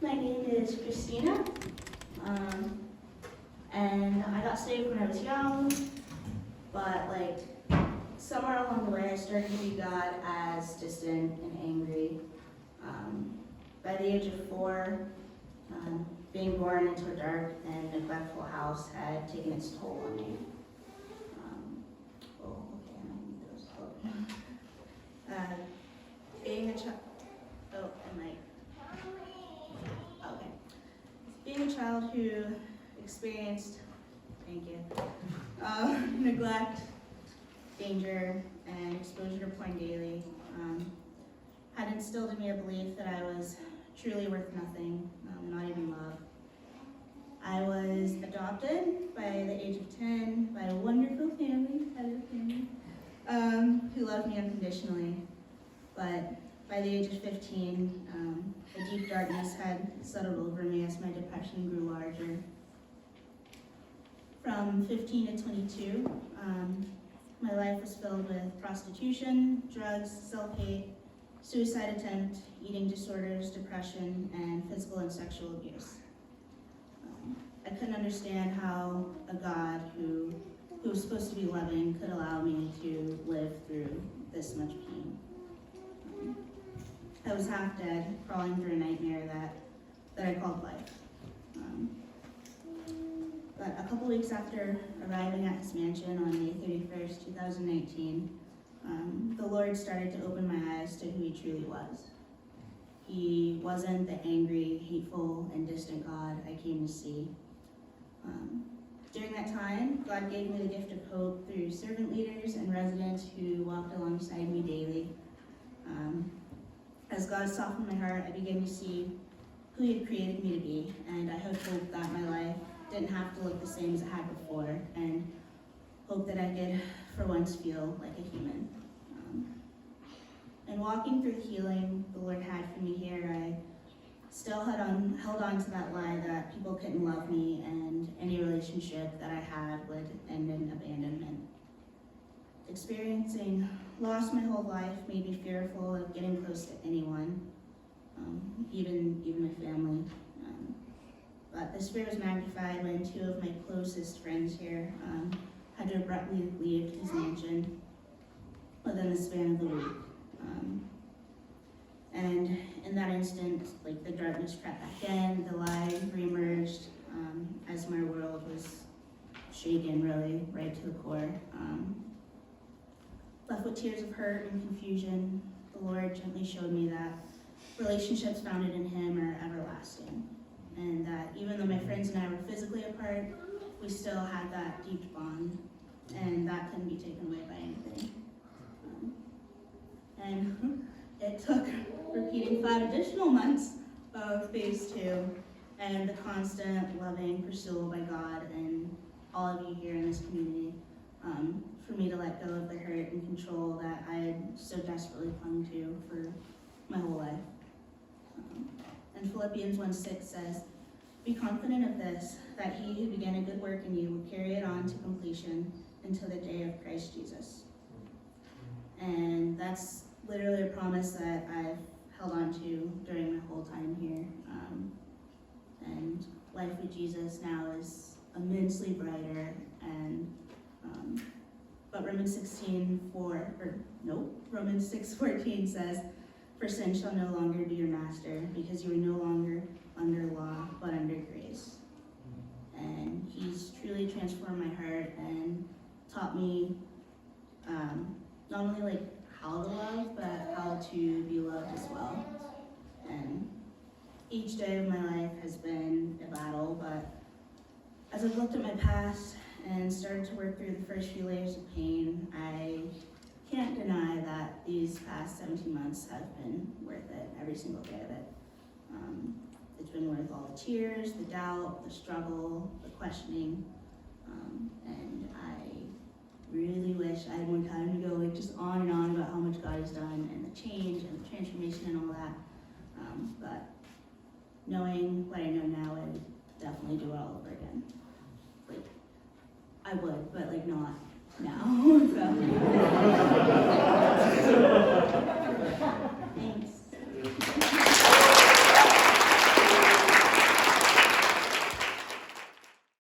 My name is Christina, and I got saved when I was young, but somewhere along the way I started to view God as distant and angry. By the age of 4, being born into a dark and neglectful house had taken its toll on me. Being a child, being a child who experienced, neglect, danger, and exposure to porn daily, had instilled in me a belief that I was truly worth nothing, not even love. I was adopted by the age of 10 by a wonderful family, who loved me unconditionally. But by the age of 15, a deep darkness had settled over me as my depression grew larger. From 15 to 22, my life was filled with prostitution, drugs, self-hate, suicide attempt, eating disorders, depression, and physical and sexual abuse. I couldn't understand how a God who was supposed to be loving could allow me to live through this much pain. I was half dead, crawling through a nightmare that I called life. But a couple weeks after arriving at his mansion on May 31st, 2019, the Lord started to open my eyes to who he truly was. He wasn't the angry, hateful, and distant God I came to see. During that time, God gave me the gift of hope through servant leaders and residents who walked alongside me daily. As God softened my heart, I began to see who he had created me to be, and I had hope that my life didn't have to look the same as it had before, and hope that I could, for once, feel like a human. And walking through the healing the Lord had for me here, I still held on to that lie that people couldn't love me and any relationship that I had would end in abandonment. Experiencing loss my whole life made me fearful of getting close to anyone, even my family. But this fear was magnified when 2 of my closest friends here had to abruptly leave his mansion within the span of the week. And in that instant, the darkness crept back in, the lie reemerged as my world was shaken really right to the core. Left with tears of hurt and confusion, the Lord gently showed me that relationships founded in him are everlasting, and that even though my friends and I were physically apart, we still had that deep bond, and that couldn't be taken away by anything. And it took repeating 5 additional months of phase 2 and the constant loving pursuit by God and all of you here in this community for me to let go of the hurt and control that I had so desperately clung to for my whole life. And Philippians 1:6 says, "Be confident of this, that he who began a good work in you will carry it on to completion until the day of Christ Jesus." And that's literally a promise that I've held on to during my whole time here. And life with Jesus now is immensely brighter. And but Romans 6:14 says, "For sin shall no longer be your master, because you are no longer under law, but under grace." And he's truly transformed my heart and taught me not only how to love, but how to be loved as well. And each day of my life has been a battle, but as I've looked at my past and started to work through the first few layers of pain, I can't deny that these past 17 months have been worth it, every single day of it. It's been worth all the tears, the doubt, the struggle, the questioning, and I really wish I had more time to go just on and on about how much God has done and the change and the transformation and all that. But knowing what I know now, I would definitely do it all over again. I would, but not now. So. Thank you.